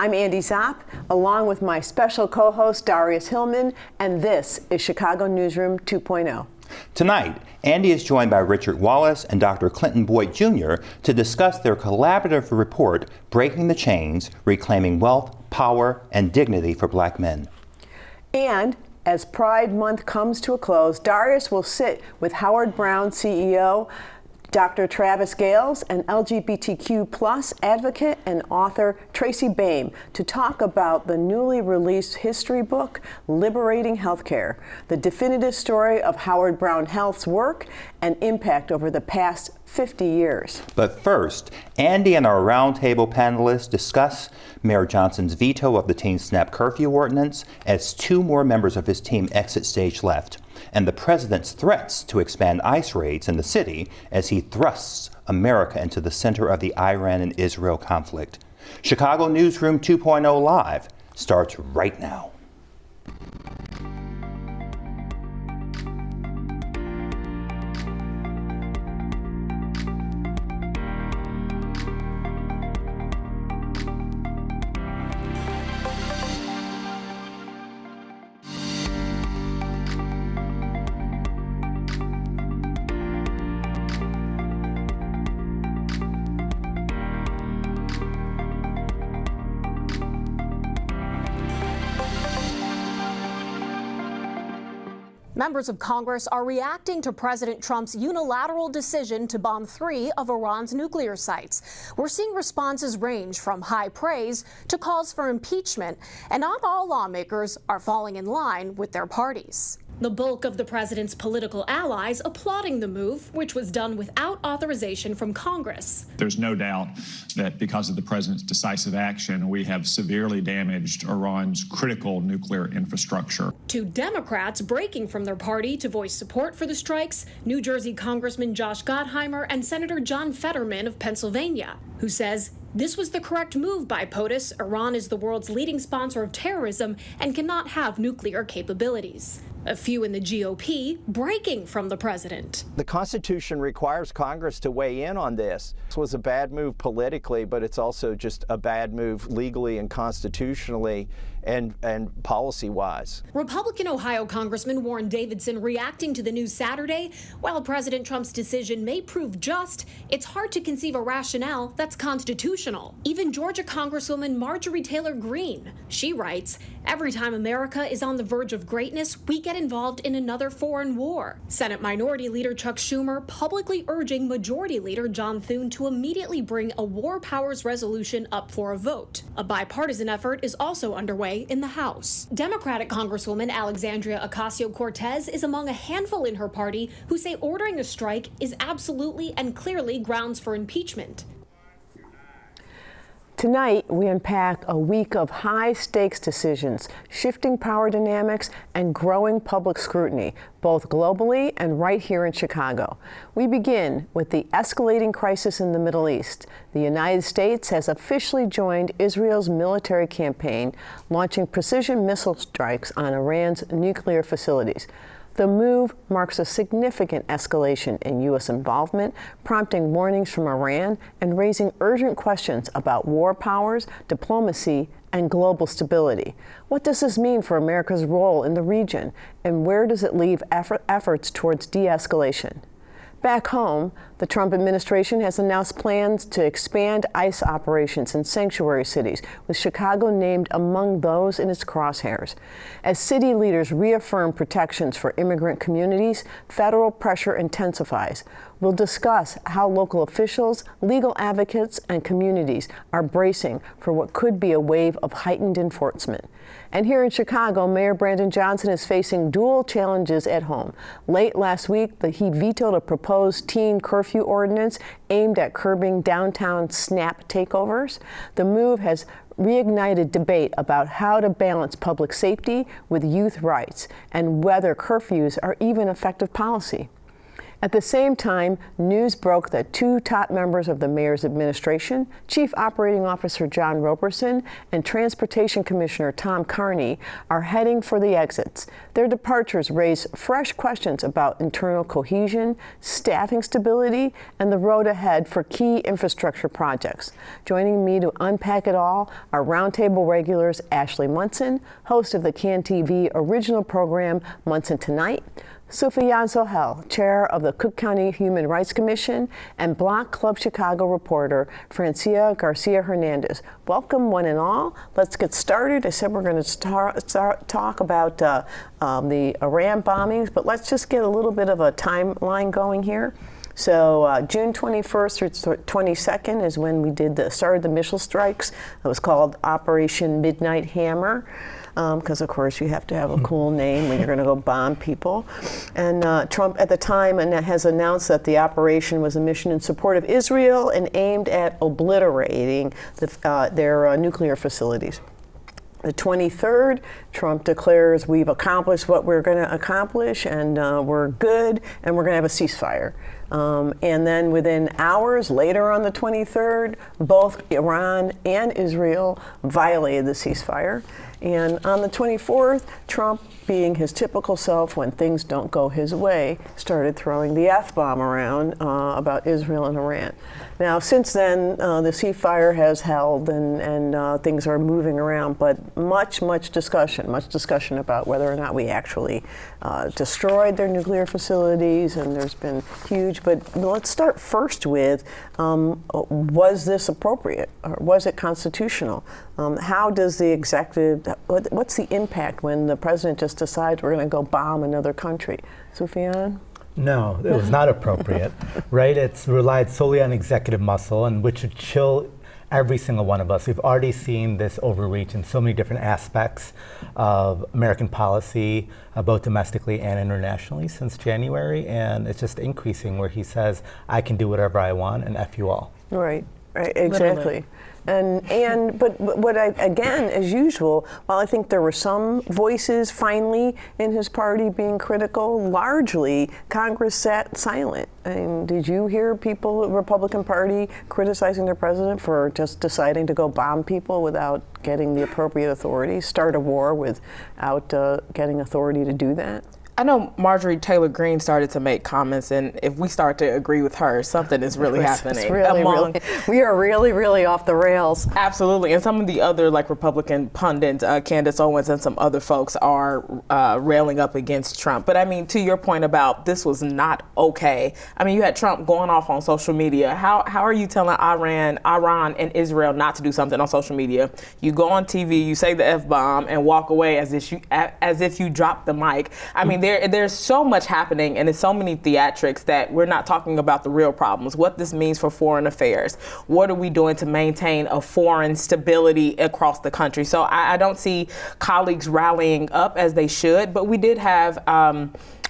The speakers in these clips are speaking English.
I'm Andrea Zopp, along with my special co-host Darrious Hilmon, and this is Chicago Newsroom 2.0. Tonight, Andy is joined by Richard Wallace and Dr. Clinton Boyd Jr. to discuss their collaborative report, Breaking the Chains, Reclaiming Wealth, Power, and Dignity for Black Men. And as Pride Month comes to a close, Darrious will sit with Howard Brown CEO Dr. Travis Gayles and LGBTQ+ advocate and author Tracy Baim to talk about the newly released history book, Liberating Healthcare, the definitive story of Howard Brown Health's work and impact over the past 50 years. But first, Andy and our roundtable panelists discuss Mayor Johnson's veto of the Teen SNAP curfew ordinance as two more members of his team exit stage left, and the president's threats to expand ICE raids in the city as he thrusts America into the center of the Iran and Israel conflict. Chicago Newsroom 2.0 Live starts right now. Members of Congress are reacting to President Trump's unilateral decision to bomb 3 of Iran's nuclear sites. We're seeing responses range from high praise to calls for impeachment, and not all lawmakers are falling in line with their parties. The bulk of the president's political allies applauding the move, which was done without authorization from Congress. There's no doubt that because of the president's decisive action, we have severely damaged Iran's critical nuclear infrastructure. 2 Democrats breaking from their party to voice support for the strikes, New Jersey Congressman Josh Gottheimer and Senator John Fetterman of Pennsylvania, who says this was the correct move by POTUS. Iran is the world's leading sponsor of terrorism and cannot have nuclear capabilities. A few in the GOP breaking from the president. The Constitution requires Congress to weigh in on this. This was a bad move politically, but it's also just a bad move legally and constitutionally and policy-wise. Republican Ohio Congressman Warren Davidson reacting to the news Saturday. While President Trump's decision may prove just, it's hard to conceive a rationale that's constitutional. Even Georgia Congresswoman Marjorie Taylor Greene. She writes, "Every time America is on the verge of greatness, we get involved in another foreign war." Senate Minority Leader Chuck Schumer publicly urging Majority Leader John Thune to immediately bring a war powers resolution up for a vote. A bipartisan effort is also underway in the House. Democratic Congresswoman Alexandria Ocasio-Cortez is among a handful in her party who say ordering a strike is absolutely and clearly grounds for impeachment. Tonight, we unpack a week of high-stakes decisions, shifting power dynamics, and growing public scrutiny, both globally and right here in Chicago. We begin with the escalating crisis in the Middle East. The United States has officially joined Israel's military campaign, launching precision missile strikes on Iran's nuclear facilities. The move marks a significant escalation in U.S. involvement, prompting warnings from Iran and raising urgent questions about war powers, diplomacy, and global stability. What does this mean for America's role in the region, and where does it leave efforts towards de-escalation? Back home, the Trump administration has announced plans to expand ICE operations in sanctuary cities, with Chicago named among those in its crosshairs. As city leaders reaffirm protections for immigrant communities, federal pressure intensifies. We'll discuss how local officials, legal advocates, and communities are bracing for what could be a wave of heightened enforcement. And here in Chicago, Mayor Brandon Johnson is facing dual challenges at home. Late last week, he vetoed a proposed teen curfew ordinance aimed at curbing downtown SNAP takeovers. The move has reignited debate about how to balance public safety with youth rights and whether curfews are even effective policy. At the same time, news broke that two top members of the mayor's administration, Chief Operating Officer John Roberson and Transportation Commissioner Tom Carney, are heading for the exits. Their departures raise fresh questions about internal cohesion, staffing stability, and the road ahead for key infrastructure projects. Joining me to unpack it all are Roundtable regulars Ashley Munson, host of the CAN TV original program Munson Tonight, Sufyan Zohel, chair of the Cook County Human Rights Commission, and Block Club Chicago reporter Francia Garcia Hernandez. Welcome, one and all. Let's get started. I said we're going to talk about the Iran bombings, but let's just get a little bit of a timeline going here. So June 21st through 22nd is when we started the missile strikes. It was called Operation Midnight Hammer. Because of course you have to have a cool name when you're going to go bomb people. And Trump at the time has announced that the operation was a mission in support of Israel and aimed at obliterating their nuclear facilities. The 23rd, Trump declares we've accomplished what we're going to accomplish and we're good and we're going to have a ceasefire. And then within hours later on the 23rd, both Iran and Israel violated the ceasefire. And on the 24th, Trump, being his typical self when things don't go his way, started throwing the F-bomb around about Israel and Iran. Now, since then, the ceasefire has held and things are moving around, but much discussion about whether or not we actually destroyed their nuclear facilities, and there's been huge, but let's start first with, was this appropriate, or was it constitutional? How does the executive, what's the impact when the president just decides we're going to go bomb another country? Sufyan? No, it was not appropriate, right? It's relied solely on executive muscle, and which would chill every single one of us. We've already seen this overreach in so many different aspects of American policy, both domestically and internationally since January, and it's just increasing where he says, I can do whatever I want and F you all. Right, exactly. But what again, as usual, while I think there were some voices finally in his party being critical, largely Congress sat silent. And did you hear people in the Republican Party criticizing their president for just deciding to go bomb people without getting the appropriate authority, start a war without getting authority to do that? I know Marjorie Taylor Greene started to make comments, and if we start to agree with her, something is really happening. We are really off the rails. Absolutely, and some of the other Republican pundits, Candace Owens and some other folks are railing up against Trump. But I mean, to your point about this was not okay. I mean, you had Trump going off on social media. How are you telling Iran and Israel not to do something on social media? You go on TV, you say the F-bomb, and walk away as if you dropped the mic. I mean, there's so much happening, and there's so many theatrics that we're not talking about the real problems, what this means for foreign affairs. What are we doing to maintain a foreign stability across the country? So I don't see colleagues rallying up as they should, but we did have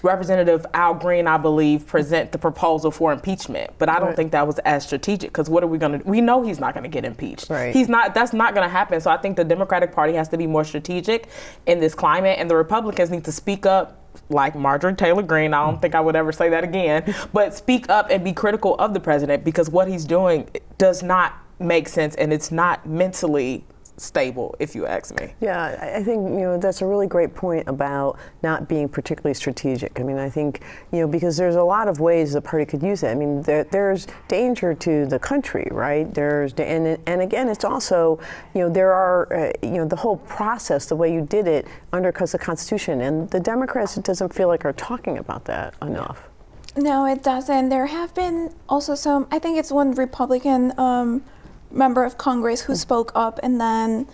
Representative Al Green, I believe, present the proposal for impeachment, but I don't think that was as strategic, because what are we going to do? We know he's not going to get impeached. Right. That's not going to happen. So I think the Democratic Party has to be more strategic in this climate, and the Republicans need to speak up, like Marjorie Taylor Greene. I don't think I would ever say that again, but speak up and be critical of the president, because what he's doing does not make sense, and it's not mentally stable, if you ask me. Yeah, I think that's a really great point about not being particularly strategic. I mean, I think because there's a lot of ways the party could use it. I mean, there's danger to the country, right? And again, it's also there are the whole process, the way you did it, undercuts the Constitution, and the Democrats, it doesn't feel like, are talking about that enough. No, it doesn't. There have been also some. I think it's one Republican member of Congress who spoke up, and then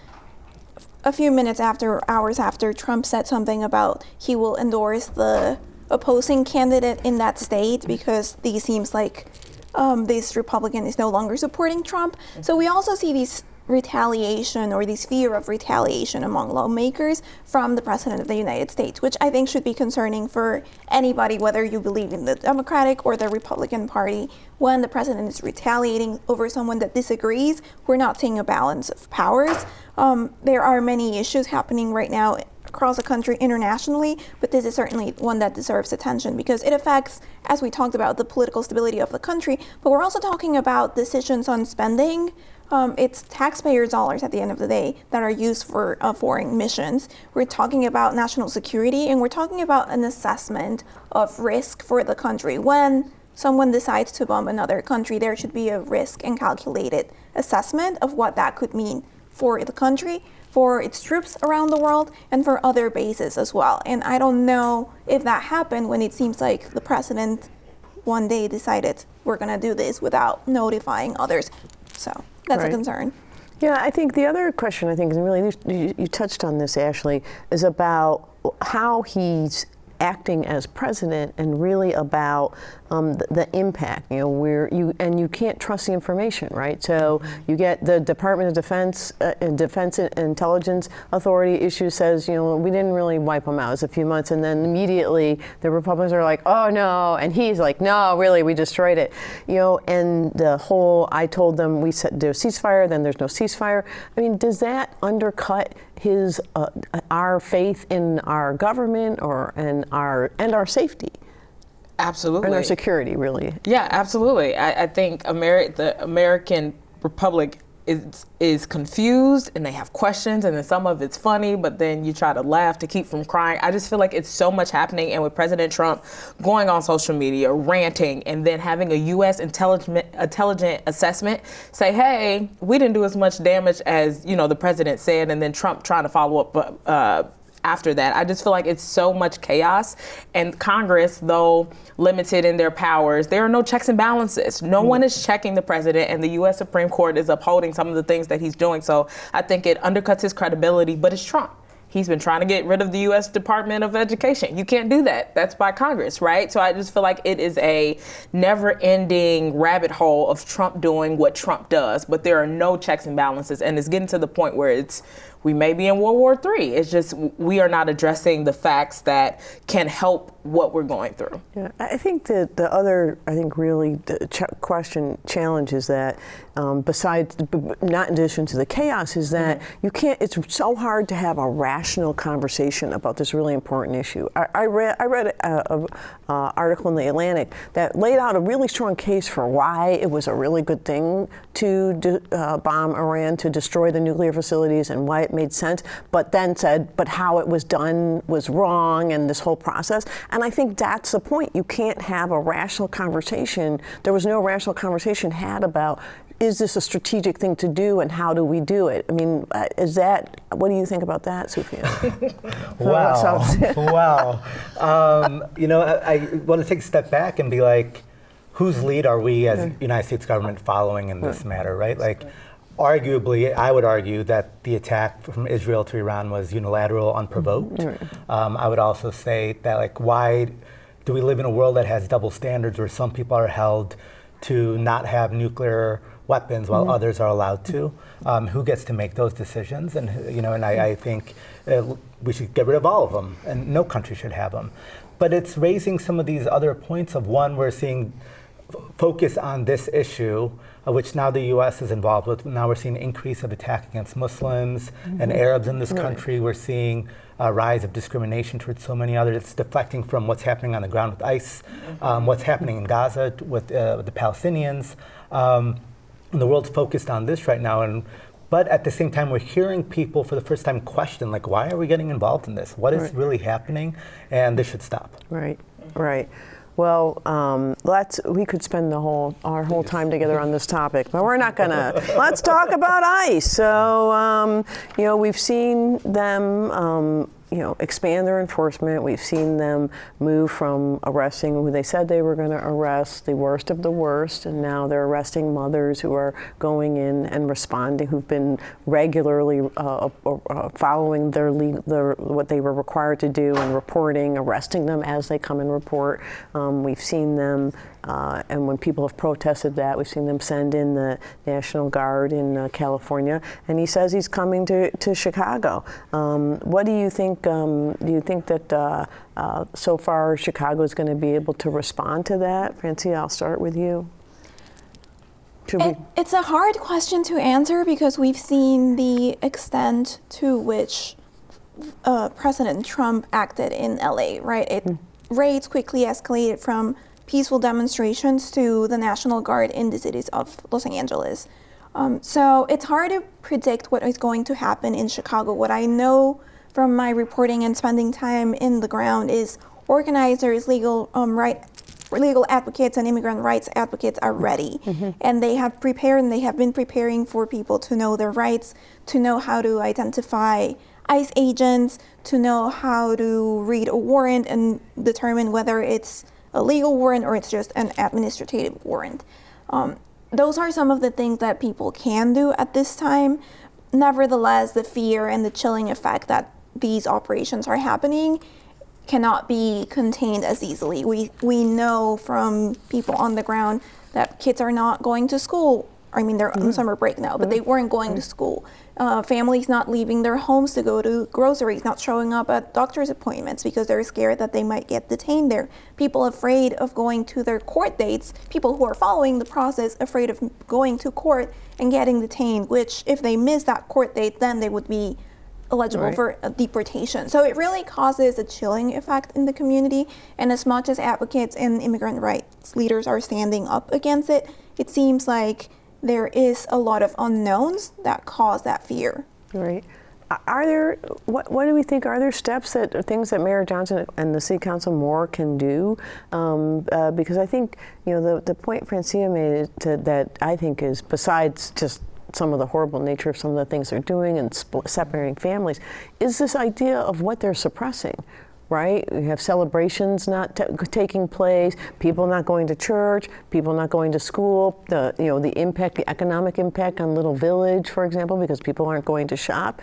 a few minutes after, hours after, Trump said something about he will endorse the opposing candidate in that state because these seems like this Republican is no longer supporting Trump. So we also see these retaliation or this fear of retaliation among lawmakers from the President of the United States, which I think should be concerning for anybody, whether you believe in the Democratic or the Republican Party. When the President is retaliating over someone that disagrees, we're not seeing a balance of powers. There are many issues happening right now across the country internationally, but this is certainly one that deserves attention because it affects, as we talked about, the political stability of the country, but we're also talking about decisions on spending. It's taxpayers' dollars at the end of the day that are used for foreign missions. We're talking about national security, and we're talking about an assessment of risk for the country. When someone decides to bomb another country, there should be a risk and calculated assessment of what that could mean for the country, for its troops around the world, and for other bases as well. And I don't know if that happened when it seems like the president one day decided we're going to do this without notifying others. So that's a concern. Yeah, I think the other question, I think, and really you touched on this, Ashley, is about how he's acting as president and really about the impact. You know, you can't trust the information, right? So you get the Department of Defense and Defense Intelligence Authority issue says, you know, we didn't really wipe them out. It was a few months, and then immediately the Republicans are like, oh no, and he's like, no, really, we destroyed it. You know, and the whole, I told them we said there's ceasefire, then there's no ceasefire. I mean, does that undercut his our faith in our government and our safety? Absolutely. And our security, really. Yeah, absolutely. I think the American Republic is confused, and they have questions, and then some of it's funny, but then you try to laugh to keep from crying. I just feel like it's so much happening, and with President Trump going on social media, ranting, and then having a U.S. intelligent assessment say, hey, we didn't do as much damage as, you know, the president said, and then Trump trying to follow up after that. I just feel like it's so much chaos, and Congress, though limited in their powers, there are no checks and balances. No one is checking the president, and the U.S. Supreme Court is upholding some of the things that he's doing. So I think it undercuts his credibility, but it's Trump. He's been trying to get rid of the U.S. Department of Education. You can't do that. That's by Congress, right? So I just feel like it is a never-ending rabbit hole of Trump doing what Trump does, but there are no checks and balances, and it's getting to the point where we may be in World War III. It's just we are not addressing the facts that can help what we're going through. Yeah, I think that the other, really the challenge is that besides, not in addition to the chaos, is that it's so hard to have a rational conversation about this really important issue. I read an article in The Atlantic that laid out a really strong case for why it was a really good thing to bomb Iran, to destroy the nuclear facilities, and why it made sense, but then said, but how it was done was wrong, and this whole process. And I think that's the point. You can't have a rational conversation. There was no rational conversation had about, is this a strategic thing to do, and how do we do it? I mean, what do you think about that, Sophia? Wow. I want to take a step back and be like, whose lead are we as United States government following in this matter, right? Like, arguably, I would argue that the attack from Israel to Iran was unilateral, unprovoked. I would also say that, like, why do we live in a world that has double standards where some people are held to not have nuclear weapons while others are allowed to? Who gets to make those decisions? And I think we should get rid of all of them, and no country should have them. But it's raising some of these other points of, one, we're seeing focus on this issue, which now the U.S. is involved with. Now we're seeing an increase of attack against Muslims and Arabs in this country. We're seeing a rise of discrimination towards so many others. It's deflecting from what's happening on the ground with ICE, what's happening in Gaza with the Palestinians. And the world's focused on this right now. But at the same time, we're hearing people for the first time question, like, why are we getting involved in this? What is really happening? And this should stop. Right. Well, we could spend our whole time together on this topic, but we're not gonna. Let's talk about ICE. So, we've seen them, expand their enforcement. We've seen them move from arresting who they said they were going to arrest, the worst of the worst, and now they're arresting mothers who are going in and responding, who've been regularly following what they were required to do and reporting, arresting them as they come and report. We've seen them, and when people have protested that, we've seen them send in the National Guard in California, and he says he's coming to Chicago. What do you think? Do you think that so far Chicago is going to be able to respond to that? Francie, I'll start with you. It's a hard question to answer because we've seen the extent to which President Trump acted in LA, right? Raids quickly escalated from peaceful demonstrations to the National Guard in the cities of Los Angeles. So it's hard to predict what is going to happen in Chicago. What I know from my reporting and spending time in the ground is organizers, legal advocates, and immigrant rights advocates are ready. And they have prepared and they have been preparing for people to know their rights, to know how to identify ICE agents, to know how to read a warrant and determine whether it's a legal warrant or it's just an administrative warrant. Those are some of the things that people can do at this time. Nevertheless, the fear and the chilling effect that these operations are happening cannot be contained as easily. We know from people on the ground that kids are not going to school. I mean, they're on summer break now, but they weren't going to school. Families not leaving their homes to go to groceries, not showing up at doctor's appointments because they're scared that they might get detained there. People afraid of going to their court dates, people who are following the process afraid of going to court and getting detained, which if they miss that court date, then they would be eligible for a deportation. So it really causes a chilling effect in the community. And as much as advocates and immigrant rights leaders are standing up against it, it seems like there is a lot of unknowns that cause that fear. Right. Are there, what do we think, are there steps things that Mayor Johnson and the City Council more can do? Because I think, the point Francia made that I think is, besides just some of the horrible nature of some of the things they're doing and separating families, is this idea of what they're suppressing. Right? We have celebrations not taking place, people not going to church, people not going to school, the economic impact on Little Village, for example, because people aren't going to shop.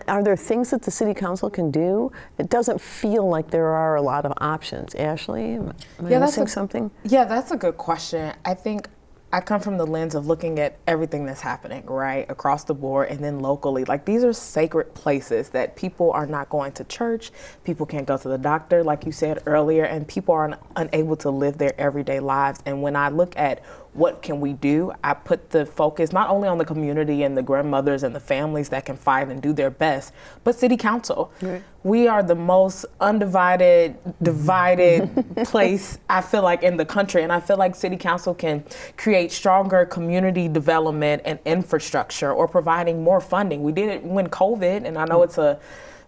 Are there things that the City Council can do? It doesn't feel like there are a lot of options. Ashley, am I missing something? Yeah, that's a good question. I think I come from the lens of looking at everything that's happening, right, across the board and then locally. Like, these are sacred places that people are not going to church, people can't go to the doctor, like you said earlier, and people are unable to live their everyday lives. And when I look at what can we do, I put the focus not only on the community and the grandmothers and the families that can fight and do their best, but City Council. Right. We are the most undivided, divided place, I feel like, in the country. And I feel like City Council can create stronger community development and infrastructure, or providing more funding. We did it when COVID, and I know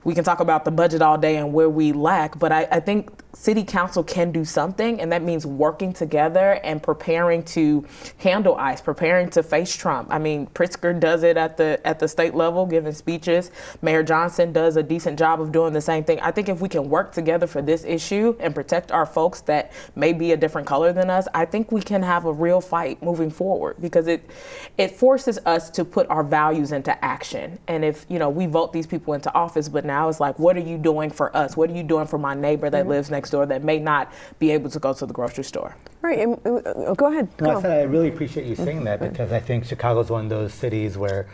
we can talk about the budget all day and where we lack, but I think City Council can do something, and that means working together and preparing to handle ICE, preparing to face Trump. I mean, Pritzker does it at the state level, giving speeches. Mayor Johnson does a decent job of doing the same thing. I think if we can work together for this issue and protect our folks that may be a different color than us, I think we can have a real fight moving forward, because it forces us to put our values into action. And if, we vote these people into office, but now it's like, what are you doing for us? What are you doing for my neighbor that lives next door that may not be able to go to the grocery store? Right. Go ahead. No, I really appreciate you saying that, because I think Chicago's one of those cities where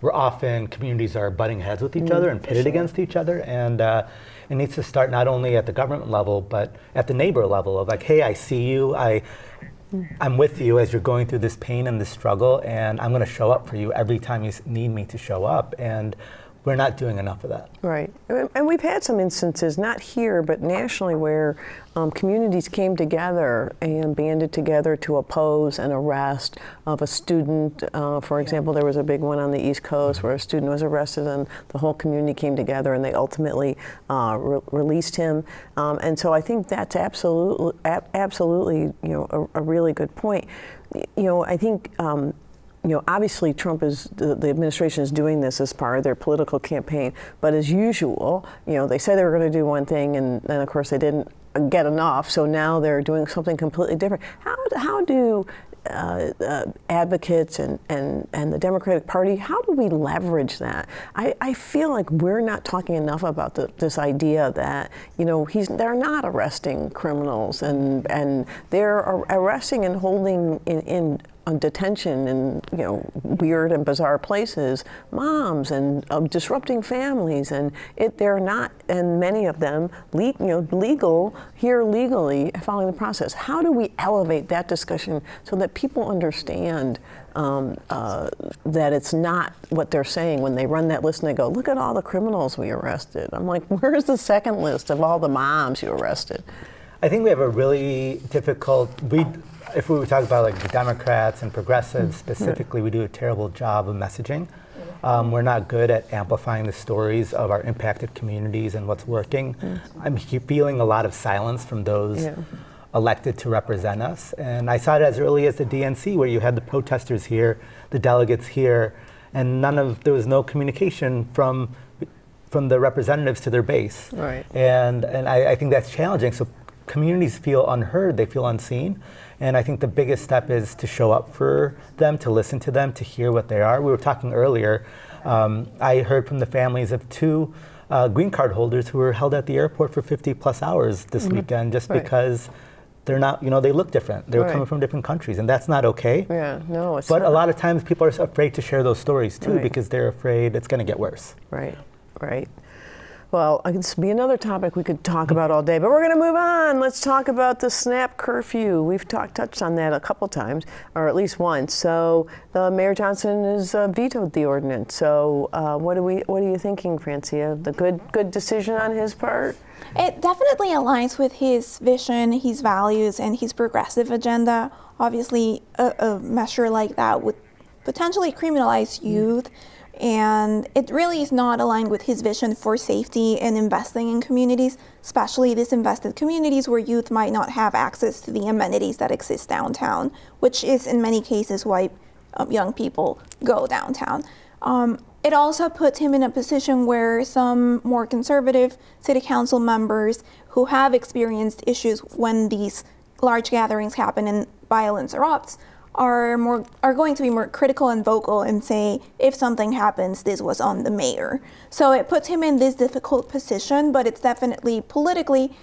often communities are butting heads with each other and pitted against each other. And it needs to start not only at the government level, but at the neighbor level of like, hey, I see you. I'm with you as you're going through this pain and this struggle, and I'm going to show up for you every time you need me to show up. And we're not doing enough of that. Right. And we've had some instances, not here, but nationally, where communities came together and banded together to oppose an arrest of a student. For example, there was a big one on the East Coast where a student was arrested, and the whole community came together and they ultimately released him. And so I think that's absolutely a really good point. I think obviously Trump the administration is doing this as part of their political campaign, but as usual, they said they were going to do one thing, and then of course they didn't get enough, so now they're doing something completely different. How do advocates and the Democratic Party, how do we leverage that? I feel like we're not talking enough about this idea that they're not arresting criminals, and they're arresting and holding in on detention in weird and bizarre places, moms, and disrupting families, and they're not, and many of them legal here legally following the process. How do we elevate that discussion so that people understand that it's not what they're saying when they run that list and they go, look at all the criminals we arrested. I'm like, where's the second list of all the moms you arrested? I think we have a really difficult, if we were talking about like the Democrats and progressives specifically, we do a terrible job of messaging. We're not good at amplifying the stories of our impacted communities and what's working. I'm feeling a lot of silence from those elected to represent us. And I saw it as early as the DNC, where you had the protesters here, the delegates here, and there was no communication from the representatives to their base. Right. And I think that's challenging. So communities feel unheard, they feel unseen. And I think the biggest step is to show up for them, to listen to them, to hear what they are. We were talking earlier, I heard from the families of 2 green card holders who were held at the airport for 50 plus hours this weekend just because they're not, they look different. They were coming from different countries, and that's not okay. Yeah, no, it's But not. a lot of times people are afraid to share those stories too because they're afraid it's going to get worse. Right. Well, this would be another topic we could talk about all day, but we're going to move on. Let's talk about the SNAP curfew. We've touched on that a couple times, or at least once. So, Mayor Johnson has vetoed the ordinance. So, what are you thinking, Francia? The good decision on his part? It definitely aligns with his vision, his values, and his progressive agenda. Obviously, a measure like that would potentially criminalize youth. And it really is not aligned with his vision for safety and investing in communities, especially disinvested communities where youth might not have access to the amenities that exist downtown, which is in many cases why young people go downtown. It also puts him in a position where some more conservative city council members who have experienced issues when these large gatherings happen and violence erupts are going to be more critical and vocal and say, if something happens, this was on the mayor. So it puts him in this difficult position, but it's definitely politically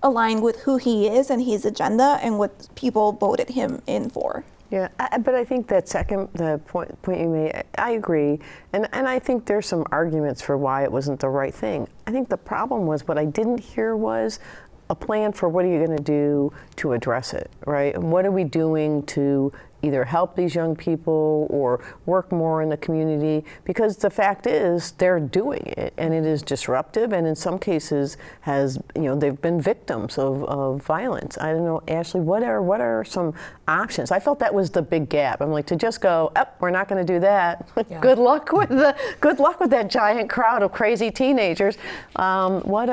aligned with who he is and his agenda and what people voted him in for. Yeah, but I think the point you made, I agree, and I think there's some arguments for why it wasn't the right thing. I think the problem was what I didn't hear was a plan for what are you going to do to address it, right? And what are we doing to either help these young people or work more in the community? Because the fact is they're doing it and it is disruptive, and in some cases they've been victims of violence. I don't know, Ashley, what are some options? I felt that was the big gap. I'm like, to just go, we're not going to do that. Yeah. Good luck with that giant crowd of crazy teenagers. What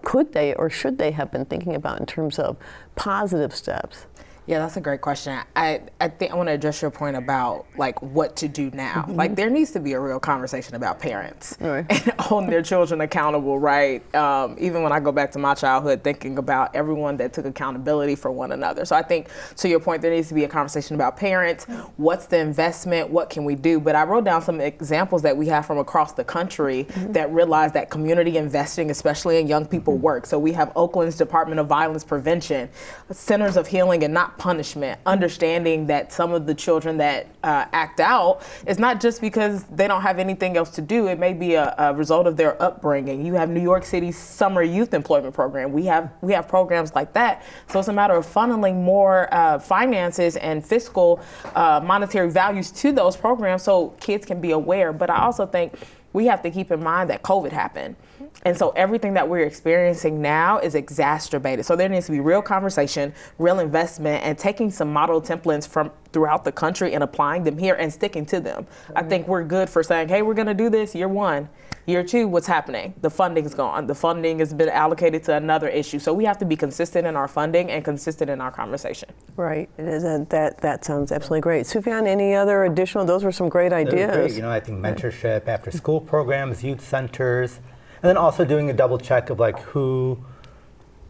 could they or should they have been thinking about in terms of positive steps? Yeah, that's a great question. I think I want to address your point about like what to do now. Mm-hmm. Like there needs to be a real conversation about parents and holding their children accountable, right? Even when I go back to my childhood, thinking about everyone that took accountability for one another. So I think to your point, there needs to be a conversation about parents. What's the investment? What can we do? But I wrote down some examples that we have from across the country that realize that community investing, especially in young people, work. So we have Oakland's Department of Violence Prevention, Centers of Healing and Not Punishment, understanding that some of the children that act out is not just because they don't have anything else to do. It may be a result of their upbringing. You have New York City's Summer Youth Employment Program. We have programs like that. So it's a matter of funneling more finances and fiscal monetary values to those programs so kids can be aware. But I also think we have to keep in mind that COVID happened. And so everything that we're experiencing now is exacerbated. So there needs to be real conversation, real investment, and taking some model templates from throughout the country and applying them here and sticking to them. I think we're good for saying, hey, we're going to do this year 1. Year 2, what's happening? The funding's gone. The funding has been allocated to another issue. So we have to be consistent in our funding and consistent in our conversation. Right. That sounds absolutely great. Sufjan, any other additional? Those were some great ideas. Great. I think mentorship, after school programs, youth centers, and then also doing a double check of like who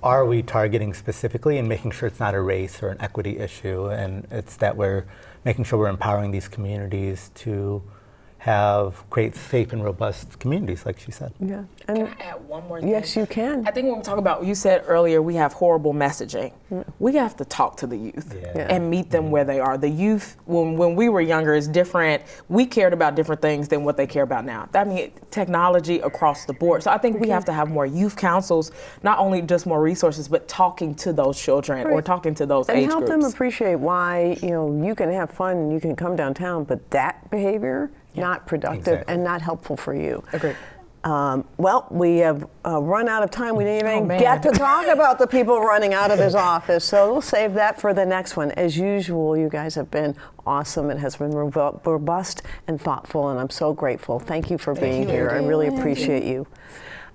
are we targeting specifically and making sure it's not a race or an equity issue, and it's that we're making sure we're empowering these communities to create safe and robust communities, like she said. Yeah. And can I add one more thing? Yes, you can. I think when we talk about, you said earlier, we have horrible messaging. We have to talk to the youth and meet them where they are. The youth, when we were younger, is different. We cared about different things than what they care about now. That means technology across the board. So I think we have to have more youth councils, not only just more resources, but talking to those children or talking to those age help groups. them appreciate why, you can have fun and you can come downtown, but that behavior, not productive and not helpful for you. Agreed. Well, we have run out of time. We didn't even get to talk about the people running out of his office, so we'll save that for the next one. As usual, you guys have been awesome. It has been robust and thoughtful, and I'm so grateful. Thank you for being here. I really appreciate you.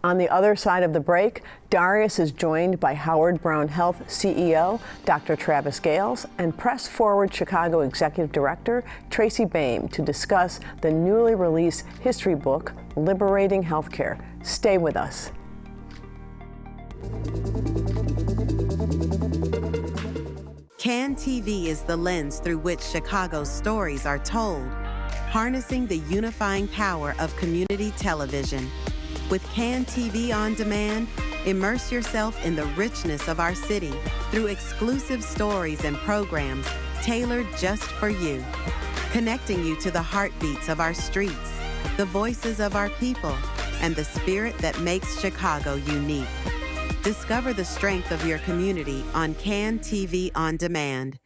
On the other side of the break, Darrious is joined by Howard Brown Health CEO, Dr. Travis Gayles, and Press Forward Chicago Executive Director, Tracy Baim, to discuss the newly released history book, Liberating Healthcare. Stay with us. CAN TV is the lens through which Chicago's stories are told, harnessing the unifying power of community television. With CAN TV On Demand, immerse yourself in the richness of our city through exclusive stories and programs tailored just for you, connecting you to the heartbeats of our streets, the voices of our people, and the spirit that makes Chicago unique. Discover the strength of your community on CAN TV On Demand.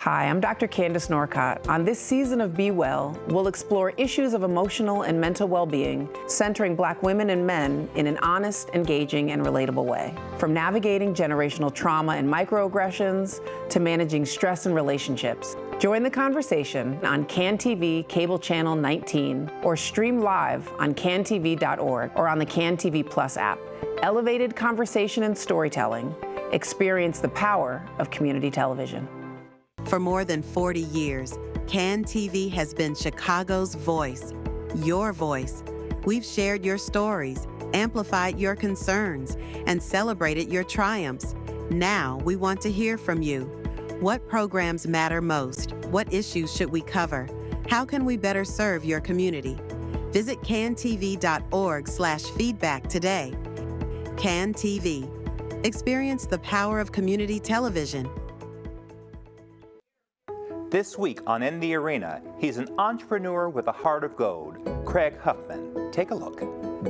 Hi, I'm Dr. Candace Norcott. On this season of Be Well, we'll explore issues of emotional and mental well-being, centering Black women and men in an honest, engaging, and relatable way. From navigating generational trauma and microaggressions to managing stress in relationships. Join the conversation on CAN TV Cable Channel 19 or stream live on cantv.org or on the CAN TV Plus app. Elevated conversation and storytelling. Experience the power of community television. For more than 40 years, CAN TV has been Chicago's voice, your voice. We've shared your stories, amplified your concerns, and celebrated your triumphs. Now we want to hear from you. What programs matter most? What issues should we cover? How can we better serve your community? Visit cantv.org/feedback today. CAN TV. Experience the power of community television. This week on In the Arena, he's an entrepreneur with a heart of gold, Craig Huffman. Take a look.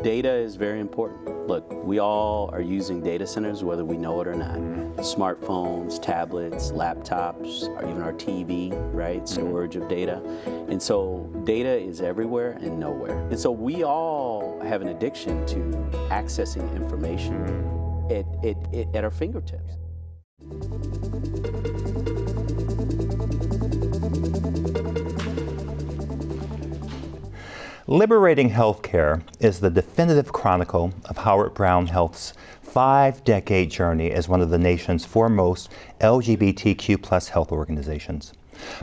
Data is very important. Look, we all are using data centers, whether we know it or not. Smartphones, tablets, laptops, or even our TV, right? Storage of data. And so data is everywhere and nowhere. And so we all have an addiction to accessing information at our fingertips. Liberating Healthcare is the definitive chronicle of Howard Brown Health's 5-decade journey as one of the nation's foremost LGBTQ+ health organizations.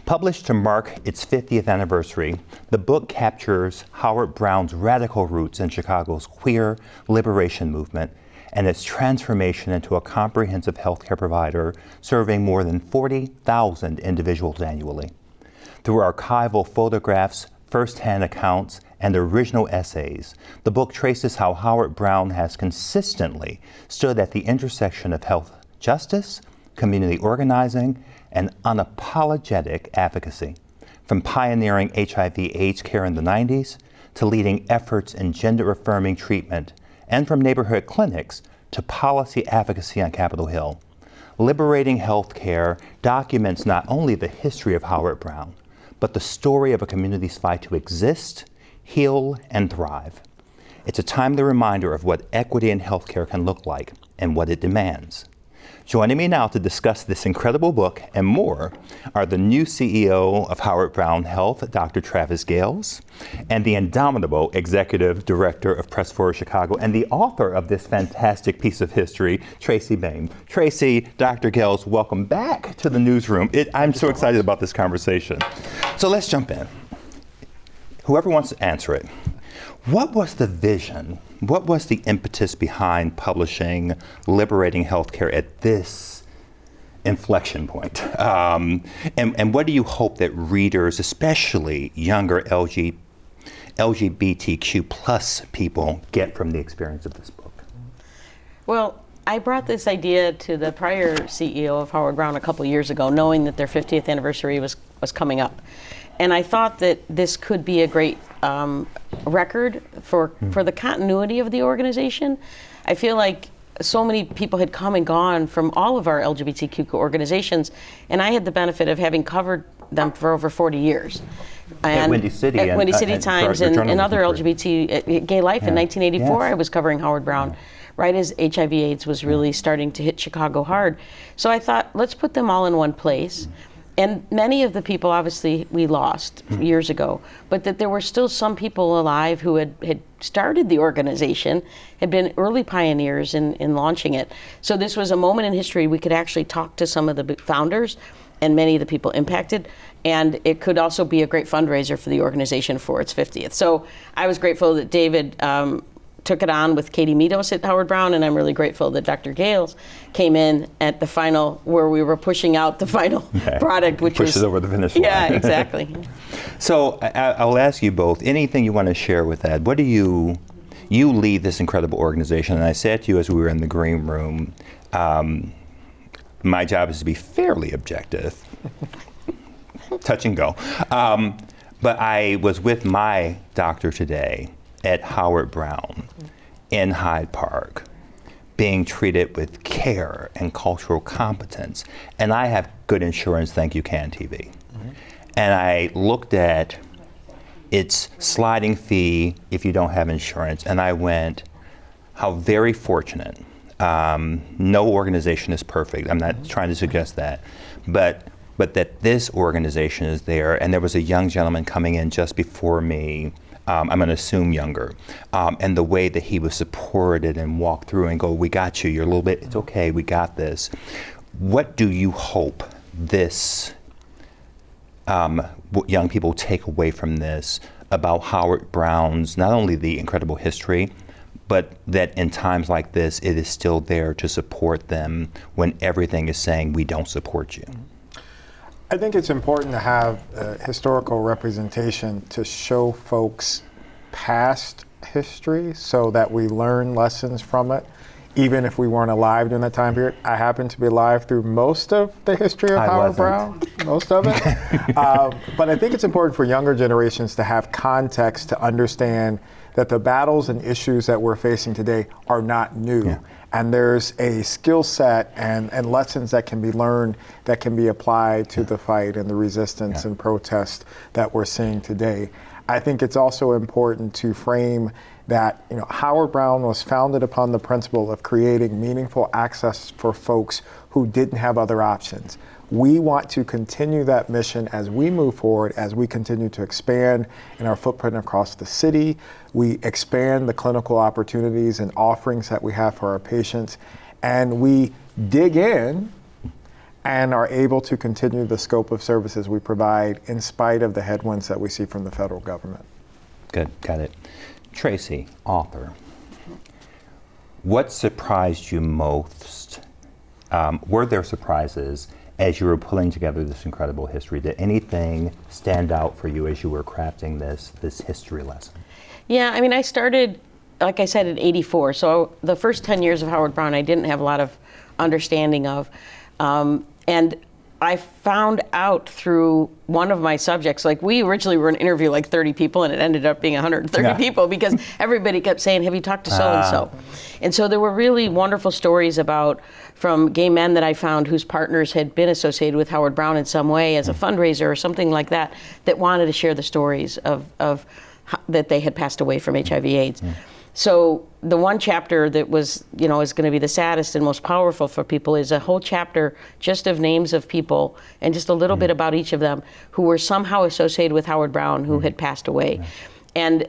Published to mark its 50th anniversary, the book captures Howard Brown's radical roots in Chicago's queer liberation movement and its transformation into a comprehensive healthcare provider serving more than 40,000 individuals annually. Through archival photographs, first-hand accounts, and original essays, the book traces how Howard Brown has consistently stood at the intersection of health justice, community organizing, and unapologetic advocacy. From pioneering HIV/AIDS care in the 90s to leading efforts in gender-affirming treatment, and from neighborhood clinics to policy advocacy on Capitol Hill. Liberating Healthcare documents not only the history of Howard Brown, but the story of a community's fight to exist, heal, and thrive. It's a timely reminder of what equity in healthcare can look like and what it demands. Joining me now to discuss this incredible book and more are the new CEO of Howard Brown Health, Dr. Travis Gayles, and the indomitable Executive Director of Press Forward Chicago and the author of this fantastic piece of history, Tracy Baim. Tracy, Dr. Gayles, welcome back to the newsroom. I'm so excited about this conversation. So let's jump in. Whoever wants to answer it. What was the vision? What was the impetus behind publishing Liberating Healthcare at this inflection point? And what do you hope that readers, especially younger LGBTQ plus people get from the experience of this book? Well, I brought this idea to the prior CEO of Howard Brown a couple years ago, knowing that their 50th anniversary was coming up. And I thought that this could be a great record for the continuity of the organization. I feel like so many people had come and gone from all of our LGBTQ organizations, and I had the benefit of having covered them for over 40 years. And at Windy City, at Windy City Times and other LGBT Gay Life in 1984, I was covering Howard Brown. Right as HIV/AIDS was really starting to hit Chicago hard. So I thought, let's put them all in one place. And many of the people, obviously, we lost years ago, but that there were still some people alive who had started the organization, had been early pioneers in launching it. So this was a moment in history we could actually talk to some of the founders and many of the people impacted, and it could also be a great fundraiser for the organization for its 50th. So I was grateful that David took it on with Katie Meadows at Howard Brown, and I'm really grateful that Dr. Gayles came in at the final, where we were pushing out the final product, which pushes over the finish line. Yeah, exactly. So I'll ask you both, anything you want to share with that? What do you lead this incredible organization, and I said to you as we were in the green room, my job is to be fairly objective, touch and go. But I was with my doctor today at Howard Brown in Hyde Park, being treated with care and cultural competence. And I have good insurance, thank you, CAN TV. And I looked at its sliding fee if you don't have insurance, and I went, how very fortunate. No organization is perfect. I'm not trying to suggest that, but that this organization is there. And there was a young gentleman coming in just before me, I'm going to assume younger, and the way that he was supported and walked through and go, we got you, you're a little bit, it's okay, we got this. What do you hope this, young people take away from this about Howard Brown's, not only the incredible history, but that in times like this, it is still there to support them when everything is saying we don't support you? I think it's important to have historical representation to show folks past history so that we learn lessons from it, even if we weren't alive during that time period. I happen to be alive through most of the history of Howard Brown, most of it. But I think it's important for younger generations to have context to understand that the battles and issues that we're facing today are not new. Yeah. And there's a skill set and lessons that can be learned that can be applied to the fight and the resistance and protest that we're seeing today. I think it's also important to frame that Howard Brown was founded upon the principle of creating meaningful access for folks who didn't have other options. We want to continue that mission as we move forward, as we continue to expand in our footprint across the city. We expand the clinical opportunities and offerings that we have for our patients, and we dig in and are able to continue the scope of services we provide in spite of the headwinds that we see from the federal government. Good, got it. Tracy, author, what surprised you most? Were there surprises as you were pulling together this incredible history? Did anything stand out for you as you were crafting this history lesson? Yeah, I mean, I started, like I said, in '84. So the first 10 years of Howard Brown, I didn't have a lot of understanding of. And I found out through one of my subjects, like we originally were going to interview like 30 people and it ended up being 130 people because everybody kept saying, have you talked to so-and-so? And so there were really wonderful stories from gay men that I found whose partners had been associated with Howard Brown in some way as a fundraiser or something like that, that wanted to share the stories of that they had passed away from HIV/AIDS. So the one chapter that was, is going to be the saddest and most powerful for people is a whole chapter just of names of people and just a little bit about each of them who were somehow associated with Howard Brown who had passed away. And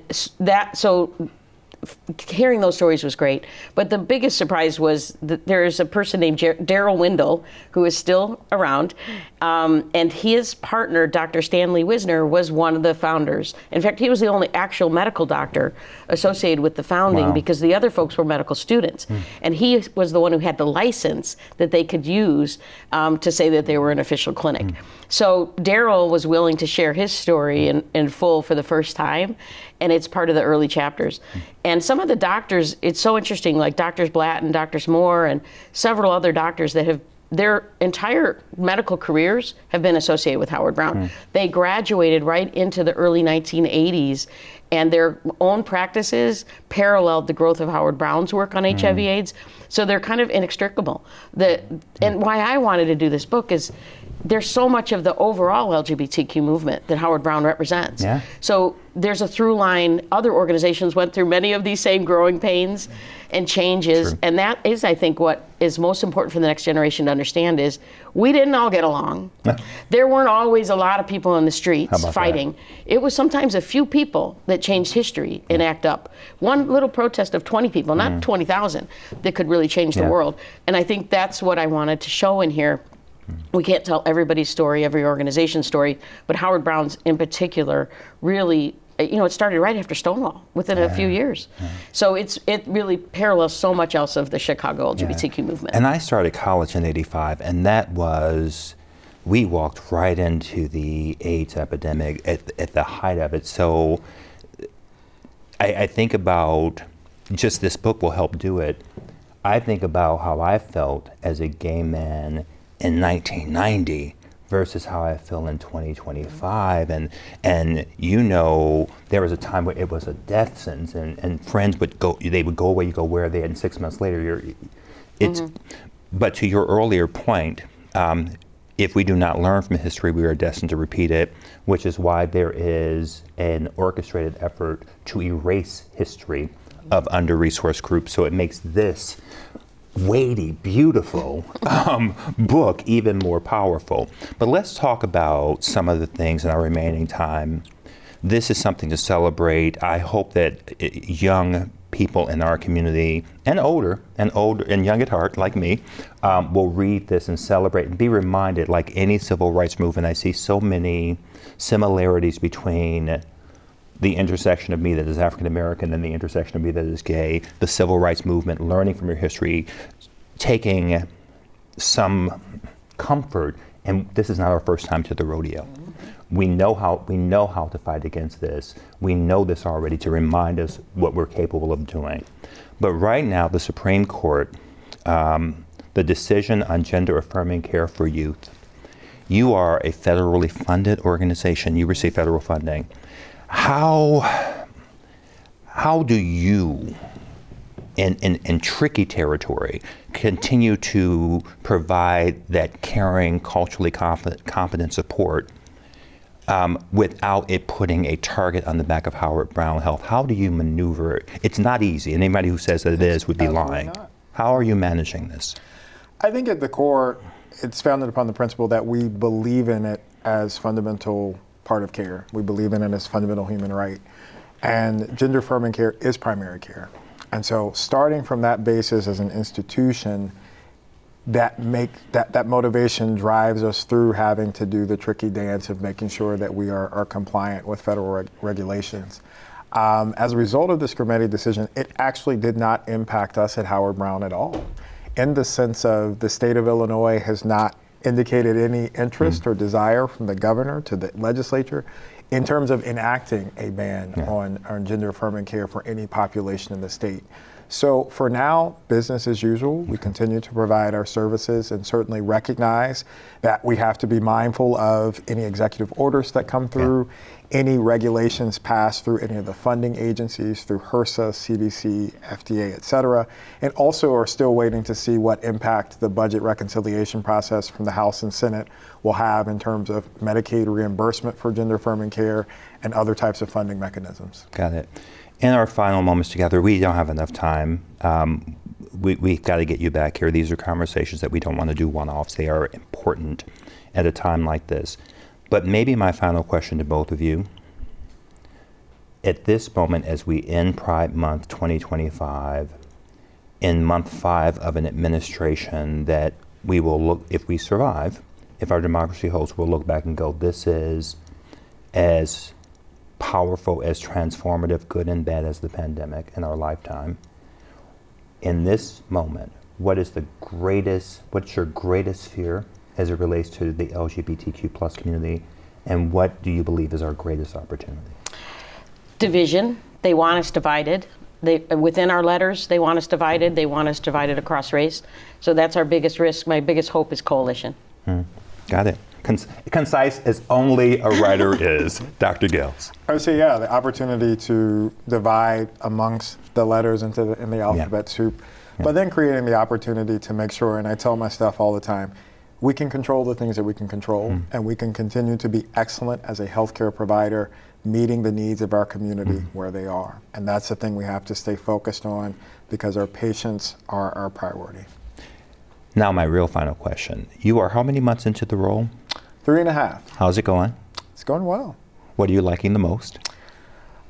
hearing those stories was great. But the biggest surprise was that there is a person named Daryl Windle who is still around. And his partner, Dr. Stanley Wisner, was one of the founders. In fact, he was the only actual medical doctor associated with the founding because the other folks were medical students. And he was the one who had the license that they could use to say that they were an official clinic. So Daryl was willing to share his story in full for the first time. and it's part of the early chapters. And some of the doctors, it's so interesting, like Drs. Blatt and Drs. Moore and several other doctors that have their entire medical careers have been associated with Howard Brown. They graduated right into the early 1980s, and their own practices paralleled the growth of Howard Brown's work on HIV/AIDS. So they're kind of inextricable. And why I wanted to do this book is there's so much of the overall LGBTQ movement that Howard Brown represents. Yeah. So there's a through line. Other organizations went through many of these same growing pains and changes. True. And that is, I think, what is most important for the next generation to understand is we didn't all get along. There weren't always a lot of people in the streets fighting. It was sometimes a few people that changed history and ACT UP. One little protest of 20 people, not 20,000, that could really change the world. And I think that's what I wanted to show in here. We can't tell everybody's story, every organization's story, but Howard Brown's in particular really, it started right after Stonewall, within a few years. So it really parallels so much else of the Chicago LGBTQ movement. And I started college in '85, and we walked right into the AIDS epidemic at the height of it. So I think about, just this book will help do it, I think about how I felt as a gay man in 1990 versus how I feel in 2025. And there was a time where it was a death sentence, and friends would go away, you go, where are they? And 6 months later, but to your earlier point, if we do not learn from history, we are destined to repeat it, which is why there is an orchestrated effort to erase history of under-resourced groups. So it makes this weighty, beautiful book even more powerful. But let's talk about some of the things in our remaining time. This is something to celebrate. I hope that young people in our community, and older and young at heart like me, will read this and celebrate and be reminded, like any civil rights movement, I see so many similarities between the intersection of me that is African American and the intersection of me that is gay, the civil rights movement, learning from your history, taking some comfort, and this is not our first time to the rodeo. We know how to fight against this. We know this already, to remind us what we're capable of doing. But right now, the Supreme Court, the decision on gender affirming care for youth, you are a federally funded organization. You receive federal funding. How do you, in tricky territory, continue to provide that caring, culturally competent support without it putting a target on the back of Howard Brown Health? How do you maneuver it? It's not easy, and anybody who says that it is would be lying. How are you managing this? I think at the core, it's founded upon the principle that we believe in it as fundamental part of care. We believe in it as fundamental human right. And gender affirming care is primary care. And so starting from that basis as an institution, that motivation drives us through having to do the tricky dance of making sure that we are compliant with federal regulations. As a result of this Grimeti decision, it actually did not impact us at Howard Brown at all, in the sense of the state of Illinois has not indicated any interest or desire from the governor to the legislature in terms of enacting a ban on gender affirming care for any population in the state. So for now, business as usual. We continue to provide our services and certainly recognize that we have to be mindful of any executive orders that come through, any regulations passed through any of the funding agencies, through HRSA, CDC, FDA, et cetera, and also are still waiting to see what impact the budget reconciliation process from the House and Senate will have in terms of Medicaid reimbursement for gender affirming care and other types of funding mechanisms. Got it. In our final moments together, we don't have enough time. We've got to get you back here. These are conversations that we don't want to do one-offs. They are important at a time like this. But maybe my final question to both of you, at this moment as we end Pride Month 2025, in month 5 of an administration that we will look, if we survive, if our democracy holds, we'll look back and go, this is as powerful, as transformative, good and bad as the pandemic in our lifetime. In this moment, what's your greatest fear as it relates to the LGBTQ plus community, and what do you believe is our greatest opportunity? division. They want us divided. Within our letters, they want us divided. They want us divided across race. So that's our biggest risk. My biggest hope is coalition. Got it. Concise as only a writer is. Dr. Gayles. I would say, yeah, the opportunity to divide amongst the letters in the alphabet soup, but then creating the opportunity to make sure, and I tell my staff all the time, we can control the things that we can control, and we can continue to be excellent as a healthcare provider, meeting the needs of our community where they are. And that's the thing we have to stay focused on, because our patients are our priority. Now my real final question. You are how many months into the role? 3.5. How's it going? It's going well. What are you liking the most?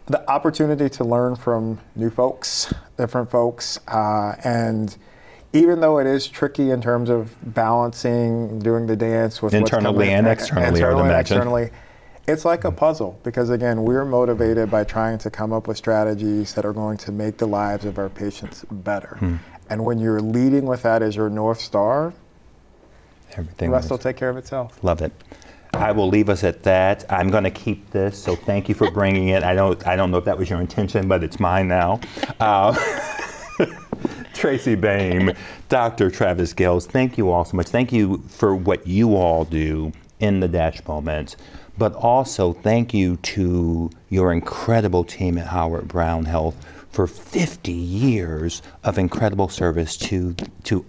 The opportunity to learn from new folks, different folks, and even though it is tricky in terms of balancing, doing the dance with internally and externally, I would imagine. Externally, it's like a puzzle, because again, we're motivated by trying to come up with strategies that are going to make the lives of our patients better. And when you're leading with that as your North Star, everything the rest will take care of itself. Love it. I will leave us at that. I'm going to keep this, so thank you for bringing it. I don't know if that was your intention, but it's mine now. Tracy Baim, Dr. Travis Gayles, thank you all so much. Thank you for what you all do in the Dash Moments, but also thank you to your incredible team at Howard Brown Health for 50 years of incredible service to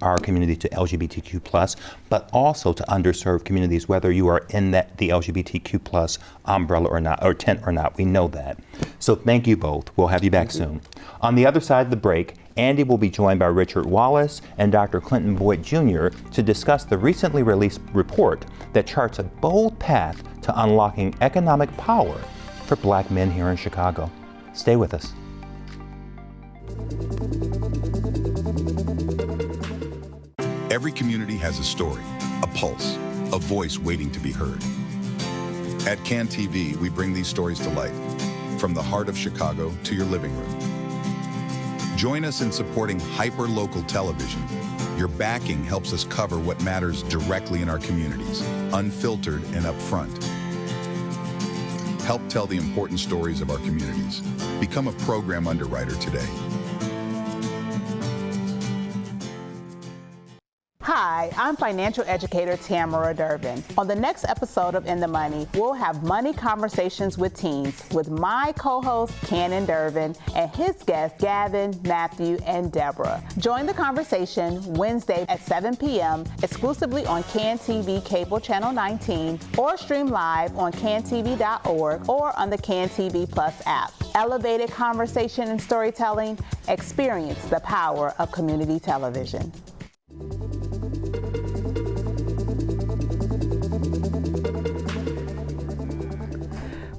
our community, to LGBTQ+, but also to underserved communities, whether you are in the LGBTQ+ umbrella or not, or tent or not. We know that. So thank you both. We'll have you back soon. On the other side of the break, Andy will be joined by Richard Wallace and Dr. Clinton Boyd Jr. to discuss the recently released report that charts a bold path to unlocking economic power for Black men here in Chicago. Stay with us. Every community has a story, a pulse, a voice waiting to be heard. At CAN TV, we bring these stories to life, from the heart of Chicago to your living room. Join us in supporting hyper-local television. Your backing helps us cover what matters directly in our communities, unfiltered and upfront. Help tell the important stories of our communities. Become a program underwriter today. Hi, I'm financial educator Tamara Durbin. On the next episode of In the Money, we'll have money conversations with teens with my co-host Cannon Durbin and his guests Gavin, Matthew, and Deborah. Join the conversation Wednesday at 7 p.m. exclusively on CAN TV Cable Channel 19 or stream live on cantv.org or on the CAN TV Plus app. Elevated conversation and storytelling. Experience the power of community television.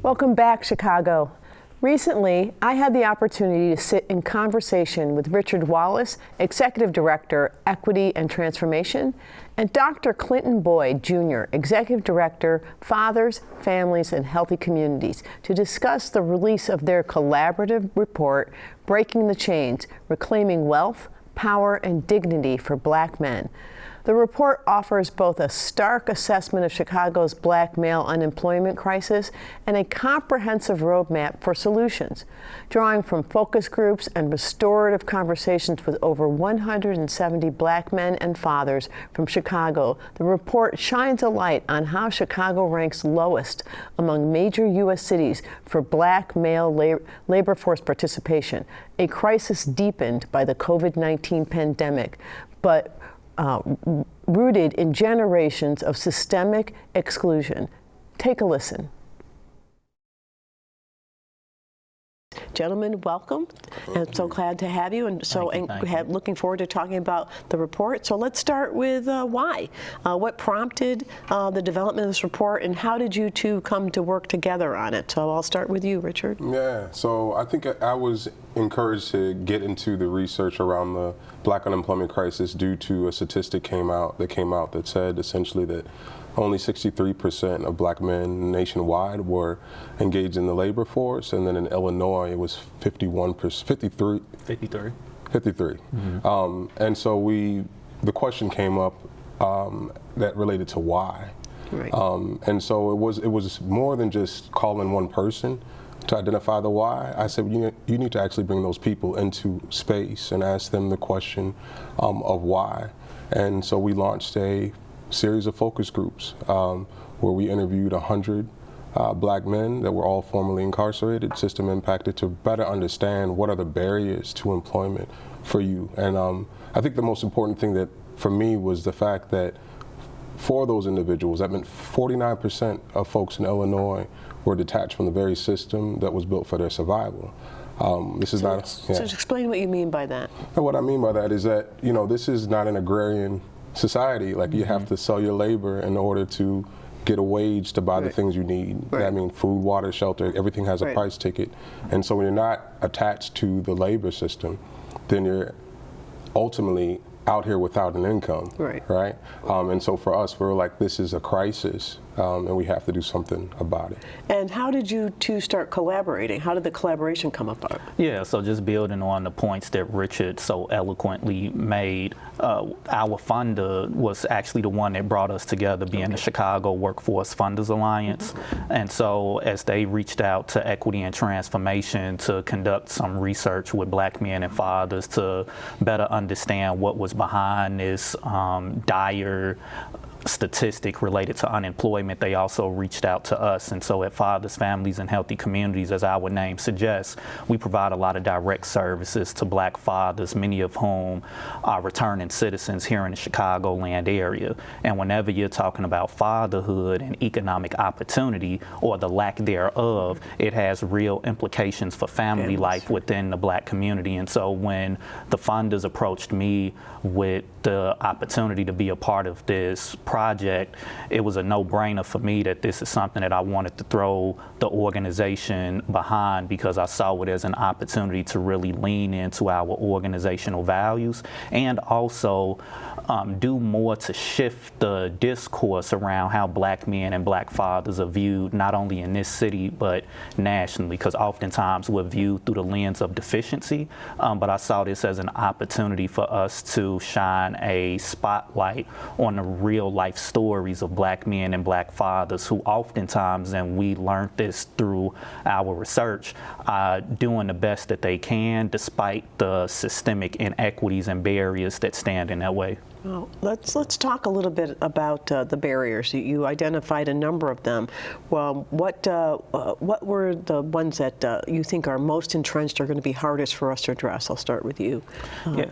Welcome back, Chicago. Recently, I had the opportunity to sit in conversation with Richard Wallace, Executive Director, Equity and Transformation, and Dr. Clinton Boyd Jr., Executive Director, Fathers, Families, and Healthy Communities, to discuss the release of their collaborative report, Breaking the Chains, Reclaiming Wealth, Power, and Dignity for Black Men. The report offers both a stark assessment of Chicago's Black male unemployment crisis and a comprehensive roadmap for solutions. Drawing from focus groups and restorative conversations with over 170 Black men and fathers from Chicago, the report shines a light on how Chicago ranks lowest among major U.S. cities for Black male labor force participation, a crisis deepened by the COVID-19 pandemic, but rooted in generations of systemic exclusion. Take a listen. Gentlemen, welcome. I'm so glad to have you, and looking forward to talking about the report. So let's start with why. What prompted the development of this report, and how did you two come to work together on it? So I'll start with you, Richard. Yeah, so I think I was encouraged to get into the research around the Black unemployment crisis due to a statistic that came out that said essentially that only 63% of Black men nationwide were engaged in the labor force, and then in Illinois it was 53. Mm-hmm. And so the question came up that related to why. Right. And so it was more than just calling one person. to identify the why, I said, you need to actually bring those people into space and ask them the question of why. And so we launched a series of focus groups where we interviewed 100 black men that were all formerly incarcerated, system impacted, to better understand what are the barriers to employment for you. And I think the most important thing that for me was the fact that for those individuals, that meant 49% of folks in Illinois were detached from the very system that was built for their survival. This is not. So explain what you mean by that. And what I mean by that is that, this is not an agrarian society. Like, you have to sell your labor in order to get a wage to buy the things you need. I mean, food, water, shelter, everything has a price ticket. And so when you're not attached to the labor system, then you're ultimately out here without an income, right? And so for us, we're like, this is a crisis, and we have to do something about it. And how did you two start collaborating? How did the collaboration come about? Yeah, so just building on the points that Richard so eloquently made, our funder was actually the one that brought us together, being the Chicago Workforce Funders Alliance. And so as they reached out to Equity and Transformation to conduct some research with black men and fathers to better understand what was behind this dire statistic related to unemployment, they also reached out to us. And so at Fathers, Families, and Healthy Communities, as our name suggests, we provide a lot of direct services to black fathers, many of whom are returning citizens here in the Chicagoland area. And whenever you're talking about fatherhood and economic opportunity, or the lack thereof, it has real implications for family life within the black community. And so when the funders approached me with the opportunity to be a part of this project, it was a no-brainer for me that this is something that I wanted to throw the organization behind, because I saw it as an opportunity to really lean into our organizational values and also do more to shift the discourse around how black men and black fathers are viewed, not only in this city but nationally, because oftentimes we're viewed through the lens of deficiency. But I saw this as an opportunity for us to shine a spotlight on the real life stories of black men and black fathers who oftentimes, and we learned this through our research, are doing the best that they can despite the systemic inequities and barriers that stand in that way. Well, let's talk a little bit about the barriers. You identified a number of them. Well, what were the ones that you think are most entrenched, are going to be hardest for us to address? I'll start with you,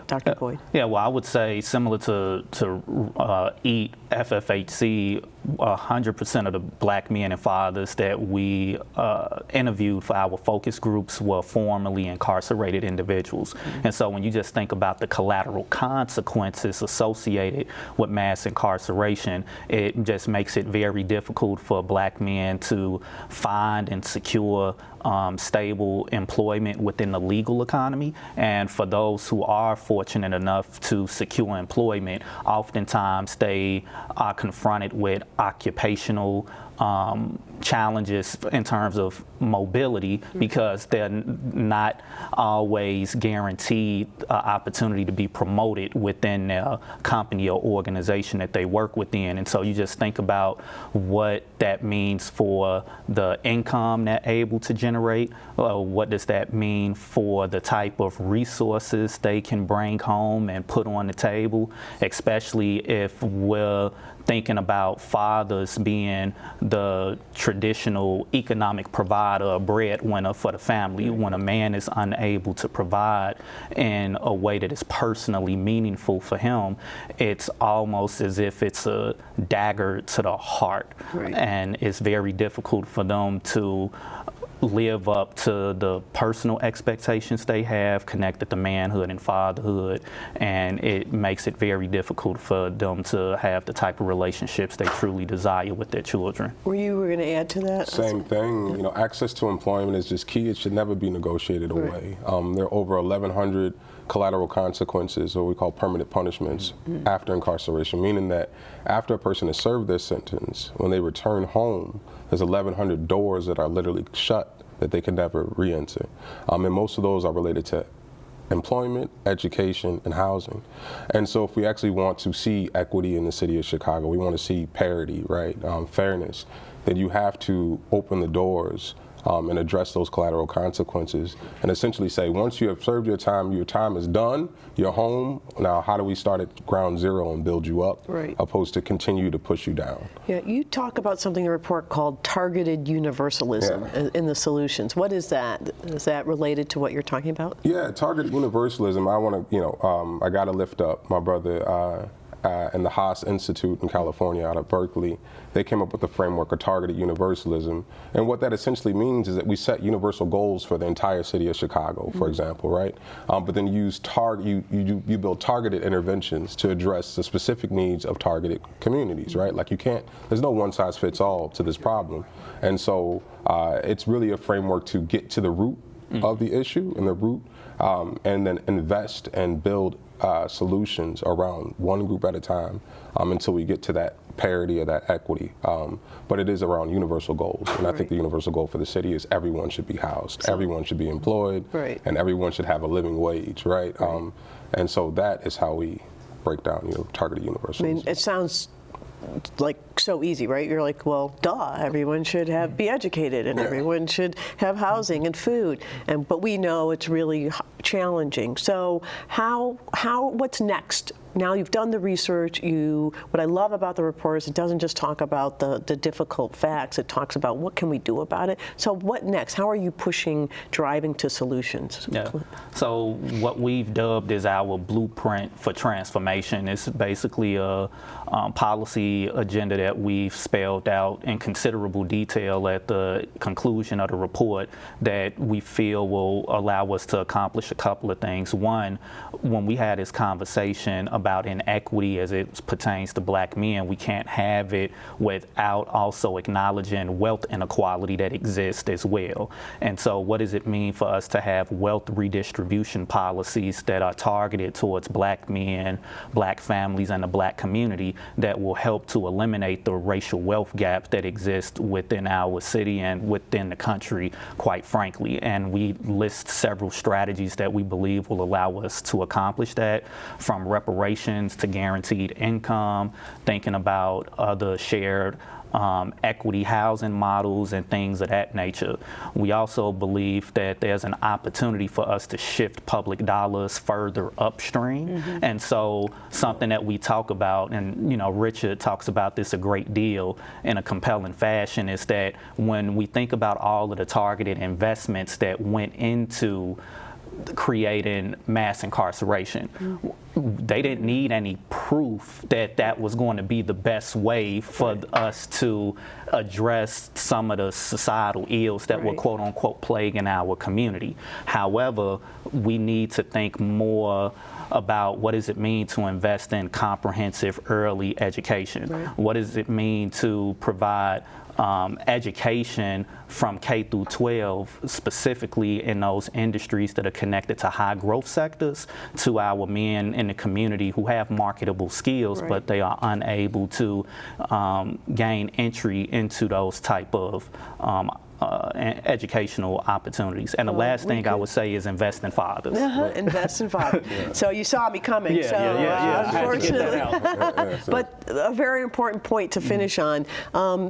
Dr. Boyd. Yeah, well, I would say similar to EAT, FFHC, 100% of the black men and fathers that we interviewed for our focus groups were formerly incarcerated individuals. And so when you just think about the collateral consequences associated with mass incarceration, it just makes it very difficult for black men to find and secure stable employment within the legal economy. And for those who are fortunate enough to secure employment, oftentimes they are confronted with occupational challenges in terms of mobility, because they're not always guaranteed opportunity to be promoted within their company or organization that they work within. And so you just think about what that means for the income they're able to generate. What does that mean for the type of resources they can bring home and put on the table, especially if we're thinking about fathers being the traditional economic provider or breadwinner for the family. When a man is unable to provide in a way that is personally meaningful for him, it's almost as if it's a dagger to the heart. And it's very difficult for them to live up to the personal expectations they have connected to manhood and fatherhood, and it makes it very difficult for them to have the type of relationships they truly desire with their children. Were you going to add to that? Same thing. Access to employment is just key. It should never be negotiated away. There are over 1,100 collateral consequences, or we call permanent punishments, after incarceration, meaning that after a person has served their sentence, when they return home, there's 1,100 doors that are literally shut that they can never re-enter. And most of those are related to employment, education, and housing. And so if we actually want to see equity in the city of Chicago, we want to see parity, right, fairness, then you have to open the doors and address those collateral consequences, and essentially say, once you have served your time is done, you're home. Now, how do we start at ground zero and build you up, right, opposed to continue to push you down? Yeah, you talk about something in a report called targeted universalism in the solutions. What is that? Is that related to what you're talking about? Yeah, targeted universalism. I want to, I got to lift up my brother in the Haas Institute in California out of Berkeley. They came up with the framework of targeted universalism. And what that essentially means is that we set universal goals for the entire city of Chicago, for example, right? But then you build targeted interventions to address the specific needs of targeted communities, right? Like there's no one size fits all to this problem. And so it's really a framework to get to the root of the issue and the root, and then invest and build solutions around one group at a time until we get to that parity or that equity. But it is around universal goals. And I think the universal goal for the city is everyone should be housed, everyone should be employed, and everyone should have a living wage, right? And so that is how we break down targeted universalism. I mean, it sounds like so easy, right? You're like, well, duh, everyone should be educated and everyone should have housing and food. But we know it's really challenging. So what's next? Now you've done the research. What I love about the report is it doesn't just talk about the difficult facts. It talks about what can we do about it. So what next? How are you driving to solutions? Yeah. So what we've dubbed is our blueprint for transformation. It's basically a policy agenda that we've spelled out in considerable detail at the conclusion of the report that we feel will allow us to accomplish a couple of things. One, when we had this conversation about inequity as it pertains to black men, we can't have it without also acknowledging wealth inequality that exists as well. And so what does it mean for us to have wealth redistribution policies that are targeted towards black men, black families, and the black community that will help to eliminate the racial wealth gap that exists within our city and within the country, quite frankly. And we list several strategies that we believe will allow us to accomplish that, from reparations to guaranteed income, thinking about other shared equity housing models and things of that nature. We also believe that there's an opportunity for us to shift public dollars further upstream. And so something that we talk about, and Richard talks about this a great deal in a compelling fashion, is that when we think about all of the targeted investments that went into creating mass incarceration, they didn't need any proof that that was going to be the best way for us to address some of the societal ills that were quote unquote plaguing our community. However, we need to think more about what does it mean to invest in comprehensive early education? What does it mean to provide education from K through 12, specifically in those industries that are connected to high growth sectors, to our men in the community who have marketable skills, but they are unable to gain entry into those type of educational opportunities. And the last thing I would say is invest in fathers. Invest in fathers. So you saw me coming. Unfortunately. But a very important point to finish on.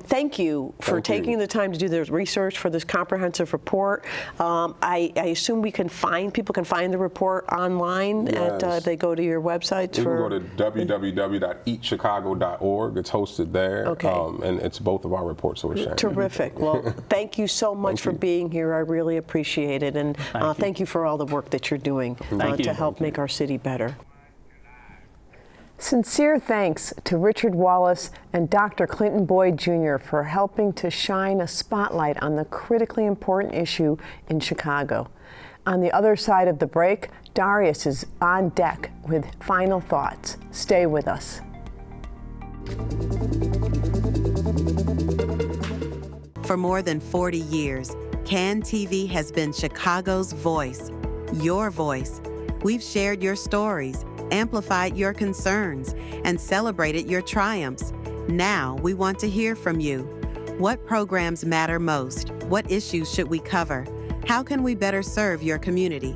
Thank you for taking the time to do this research for this comprehensive report. I assume people can find the report online they go to your websites. You can go to www.eatchicago.org. It's hosted there. And it's both of our reports, so we're sharing. Terrific. Well, thank you so much for being here. I really appreciate it. And thank you for all the work that you're doing to help make our city better. Sincere thanks to Richard Wallace and Dr. Clinton Boyd Jr. for helping to shine a spotlight on the critically important issue in Chicago. On the other side of the break, Darrious is on deck with final thoughts. Stay with us. For more than 40 years, CAN TV has been Chicago's voice, your voice. We've shared your stories, amplified your concerns, and celebrated your triumphs. Now we want to hear from you. What programs matter most? What issues should we cover? How can we better serve your community?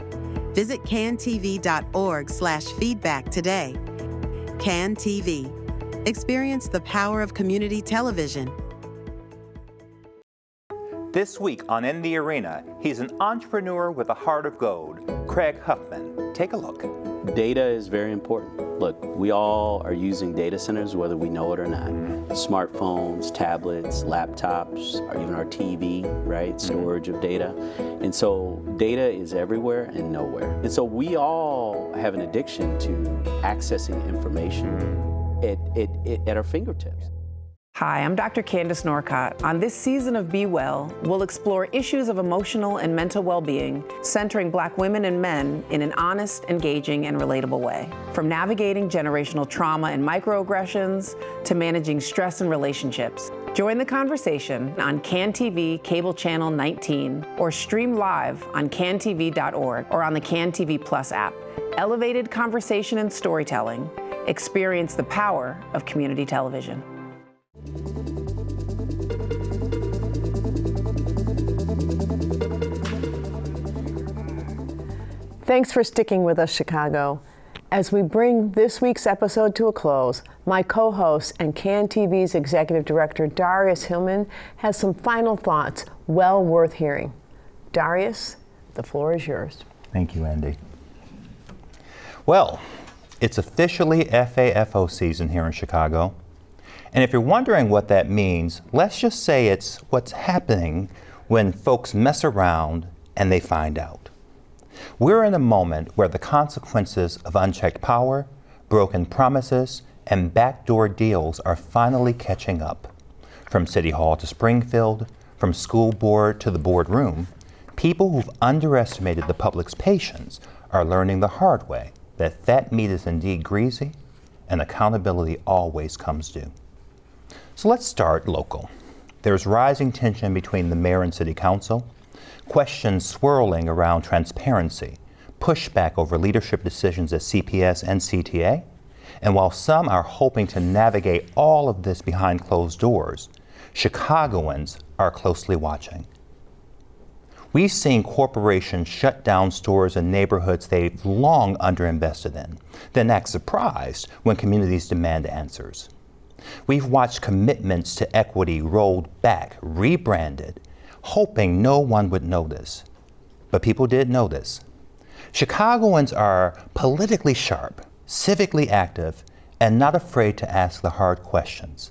Visit cantv.org/feedback today. CAN TV. Experience the power of community television. This week on In the Arena, he's an entrepreneur with a heart of gold, Craig Huffman. Take a look. Data is very important. Look, we all are using data centers whether we know it or not. Smartphones, tablets, laptops, or even our TV, right? Storage of data. And so data is everywhere and nowhere. And so we all have an addiction to accessing information at our fingertips. Hi, I'm Dr. Candace Norcott. On this season of Be Well, we'll explore issues of emotional and mental well-being, centering Black women and men in an honest, engaging, and relatable way. From navigating generational trauma and microaggressions to managing stress in relationships. Join the conversation on CAN TV Cable Channel 19 or stream live on cantv.org or on the CAN TV Plus app. Elevated conversation and storytelling. Experience the power of community television. Thanks for sticking with us, Chicago. As we bring this week's episode to a close, my co-host and CAN TV's executive director, Darrious Hilmon, has some final thoughts well worth hearing. Darrious, the floor is yours. Thank you, Andy. Well, it's officially FAFO season here in Chicago. And if you're wondering what that means, let's just say it's what's happening when folks mess around and they find out. We're in a moment where the consequences of unchecked power, broken promises, and backdoor deals are finally catching up. From City Hall to Springfield, from school board to the boardroom, people who've underestimated the public's patience are learning the hard way that fat meat is indeed greasy and accountability always comes due. So let's start local. There's rising tension between the mayor and city council, questions swirling around transparency, pushback over leadership decisions at CPS and CTA, and while some are hoping to navigate all of this behind closed doors, Chicagoans are closely watching. We've seen corporations shut down stores in neighborhoods they've long underinvested in, then act surprised when communities demand answers. We've watched commitments to equity rolled back, rebranded, hoping no one would notice. But people did notice. Chicagoans are politically sharp, civically active, and not afraid to ask the hard questions.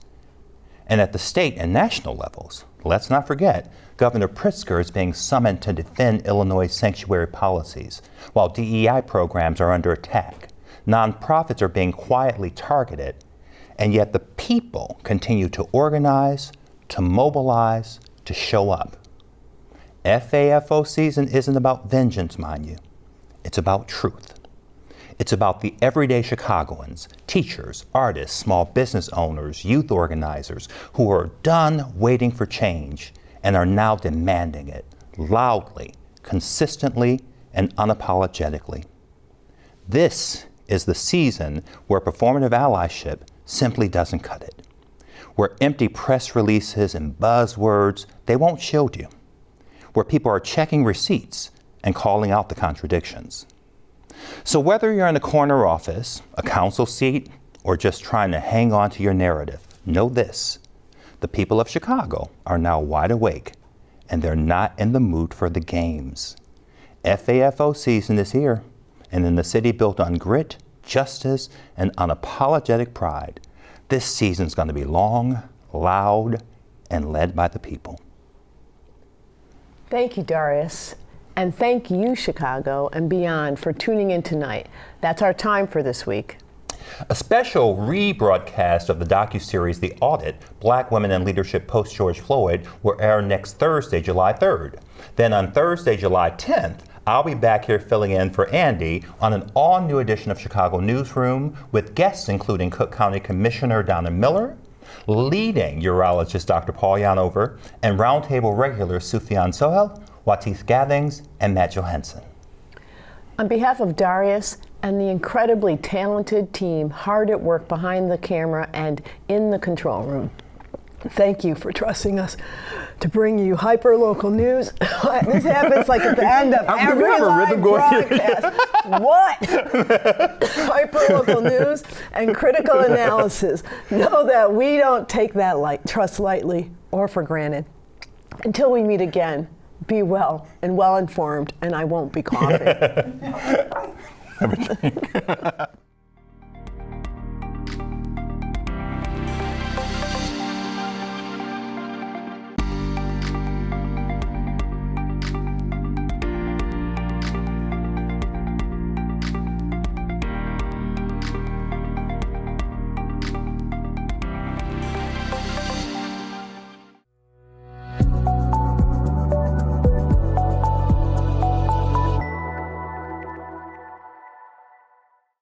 And at the state and national levels, let's not forget, Governor Pritzker is being summoned to defend Illinois' sanctuary policies, while DEI programs are under attack. Nonprofits are being quietly targeted, and yet the people continue to organize, to mobilize, to show up. FAFO season isn't about vengeance, mind you. It's about truth. It's about the everyday Chicagoans, teachers, artists, small business owners, youth organizers who are done waiting for change and are now demanding it loudly, consistently, and unapologetically. This is the season where performative allyship simply doesn't cut it, where empty press releases and buzzwords, they won't shield you, where people are checking receipts and calling out the contradictions. So whether you're in a corner office, a council seat, or just trying to hang on to your narrative, know this: the people of Chicago are now wide awake, and they're not in the mood for the games. FAFO season is here, and in the city built on grit, justice, and unapologetic pride, this season's going to be long, loud, and led by the people. Thank you, Darrious. And thank you, Chicago and beyond, for tuning in tonight. That's our time for this week. A special rebroadcast of the docuseries The Audit, Black Women in Leadership Post-George Floyd, will air next Thursday, July 3rd. Then on Thursday, July 10th, I'll be back here filling in for Andy on an all-new edition of Chicago Newsroom with guests including Cook County Commissioner Donna Miller, leading urologist Dr. Paul Yanover, and roundtable regulars Sufjan Sohel, Watif Gathings, and Matt Johansson. On behalf of Darrious and the incredibly talented team hard at work behind the camera and in the control room, thank you for trusting us to bring you hyper-local news. This happens like at the end of every live broadcast. What? Hyper-local news and critical analysis. Know that we don't take that trust lightly or for granted. Until we meet again, be well and well informed, and I won't be coughing. Have a drink.